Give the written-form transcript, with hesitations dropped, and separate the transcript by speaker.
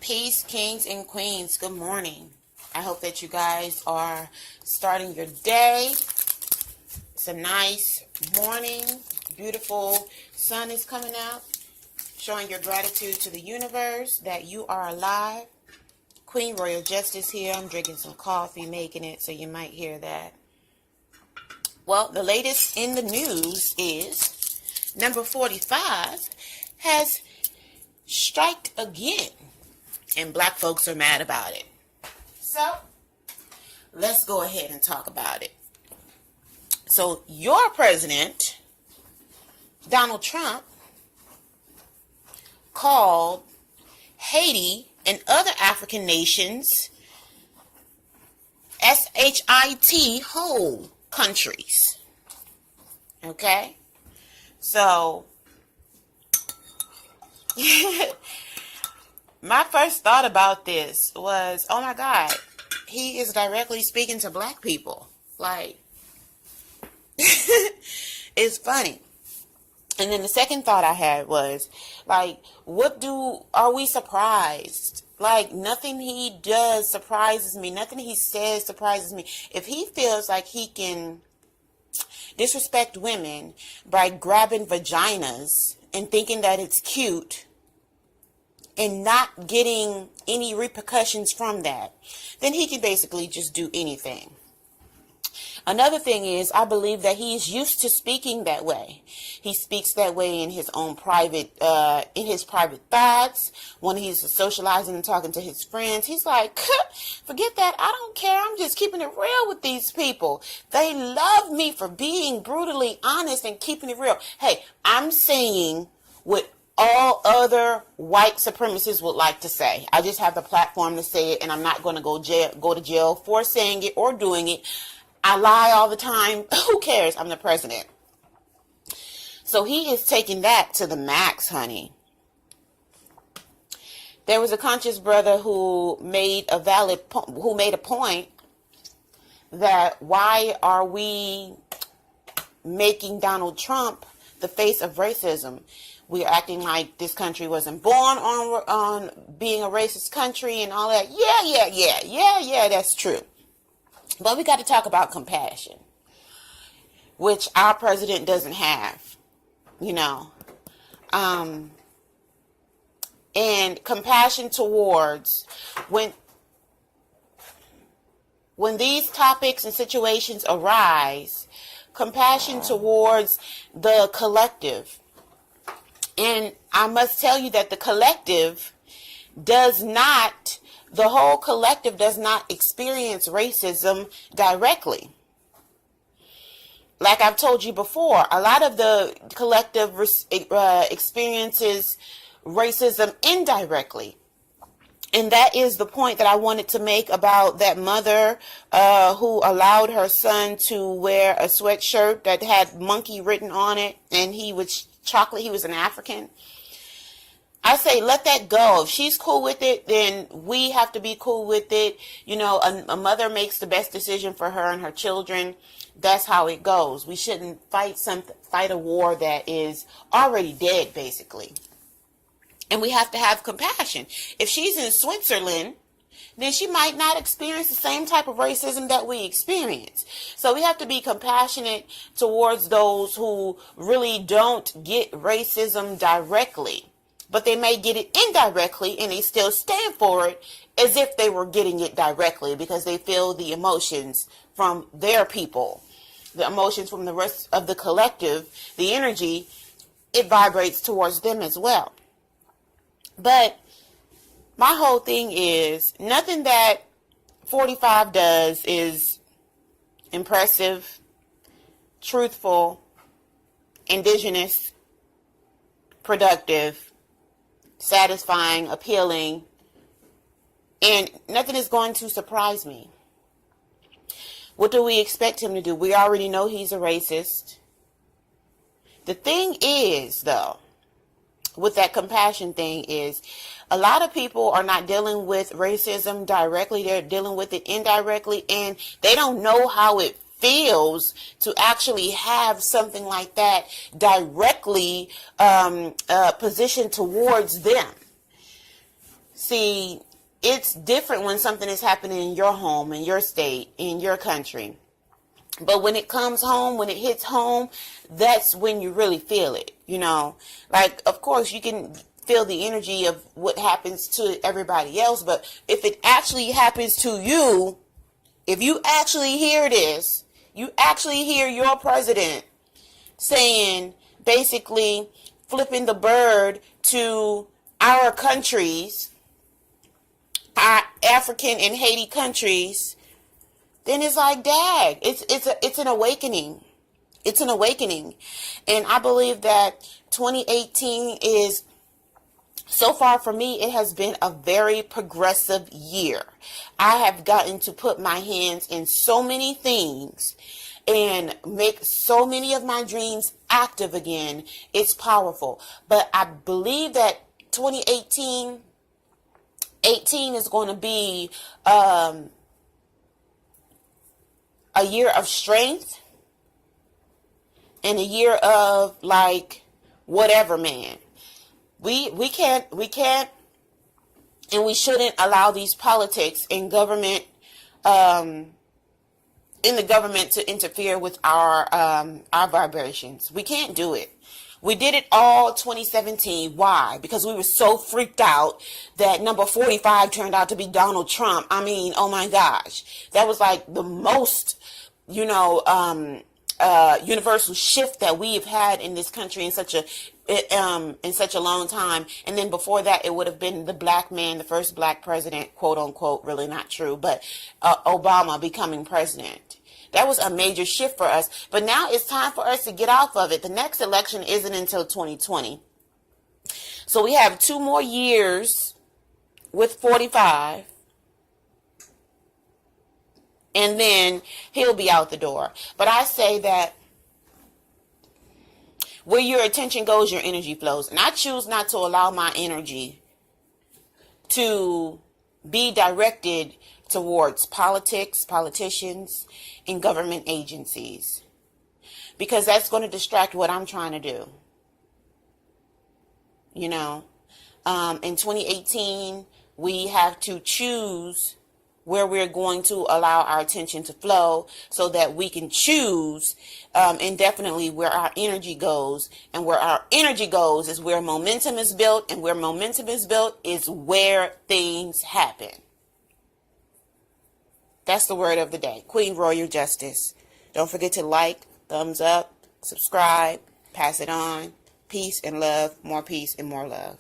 Speaker 1: Peace, kings and queens. Good morning. I hope that you guys are starting your day. It's a nice morning. Beautiful sun is coming out, showing your gratitude to the universe that you are alive. Queen Royal Justice here. I'm drinking some coffee, making it, so you might hear that. Well, the latest in the news is number 45 has striked again, and black folks are mad about it. So, let's go ahead and talk about it. So, your president, Donald Trump, called Haiti and other African nations SHIT whole countries. Okay? So, my first thought about this was, oh my God, he is directly speaking to black people. Like, it's funny. And then the second thought I had was, like, are we surprised? Like, nothing he does surprises me. Nothing he says surprises me. If he feels like he can disrespect women by grabbing vaginas and thinking that it's cute and not getting any repercussions from that, then he can basically just do anything. Another thing is, I believe that he's used to speaking that way. He speaks that way in his own private thoughts, when he's socializing and talking to his friends. He's like, forget that, I don't care, I'm just keeping it real with these people. They love me for being brutally honest and keeping it real. Hey, I'm saying what all other white supremacists would like to say. I just have the platform to say it, and I'm not going to go to jail for saying it or doing it. I lie all the time. Who cares? I'm the president. So he is taking that to the max, honey. There was a conscious brother who made a point that why are we making Donald Trump the face of racism? We are acting like this country wasn't born on being a racist country and all that. Yeah, that's true. But we got to talk about compassion, which our president doesn't have, and compassion towards when these topics and situations arise, compassion towards the collective. And I must tell you that the whole collective does not experience racism directly. Like I've told you before, a lot of the collective experiences racism indirectly. And that is the point that I wanted to make about that mother who allowed her son to wear a sweatshirt that had monkey written on it, and he was chocolate, he was an African. I say, let that go. If she's cool with it, then we have to be cool with it. A mother makes the best decision for her and her children. That's how it goes. We shouldn't fight a war that is already dead, basically. And we have to have compassion. If she's in Switzerland, then she might not experience the same type of racism that we experience. So we have to be compassionate towards those who really don't get racism directly. But they may get it indirectly, and they still stand for it as if they were getting it directly, because they feel the emotions from their people, the emotions from the rest of the collective, the energy, it vibrates towards them as well. But my whole thing is, nothing that 45 does is impressive, truthful, indigenous, productive, satisfying, appealing, and nothing is going to surprise me. What do we expect him to do? We already know he's a racist. The thing is, though, with that compassion thing is, a lot of people are not dealing with racism directly. They're dealing with it indirectly, and they don't know how it feels to actually have something like that directly positioned towards them. See, it's different when something is happening in your home, in your state, in your country. But when it comes home, when it hits home, that's when you really feel it, you know. Like, of course, you can feel the energy of what happens to everybody else, but if it actually happens to you, if you actually hear this, you actually hear your president saying, basically flipping the bird to our countries, our African and Haiti countries, then it's like, dag, it's an awakening. It's an awakening. And I believe that 2018 is, so far for me, it has been a very progressive year. I have gotten to put my hands in so many things and make so many of my dreams active again. It's powerful. But I believe that 2018 is going to be a year of strength and a year of like whatever, man. We can't and we shouldn't allow these politics in government in the government to interfere with our vibrations. We can't do it. We did it all 2017. Why? Because we were so freaked out that number 45 turned out to be Donald Trump. I mean, oh my gosh. That was like the most, universal shift that we've had in this country in such a long time. And then before that, it would have been the black man, the first black president, quote unquote, really not true, but Obama becoming president. That was a major shift for us. But now it's time for us to get off of it. The next election isn't until 2020. So we have 2 more years with 45. And then he'll be out the door. But I say that where your attention goes, your energy flows. And I choose not to allow my energy to be directed towards politics, politicians, and government agencies. Because that's going to distract what I'm trying to do. In 2018, we have to choose where we're going to allow our attention to flow so that we can choose indefinitely where our energy goes. And where our energy goes is where momentum is built, and where momentum is built is where things happen. That's the word of the day. Queen Royal Justice. Don't forget to like, thumbs up, subscribe, pass it on. Peace and love, more peace and more love.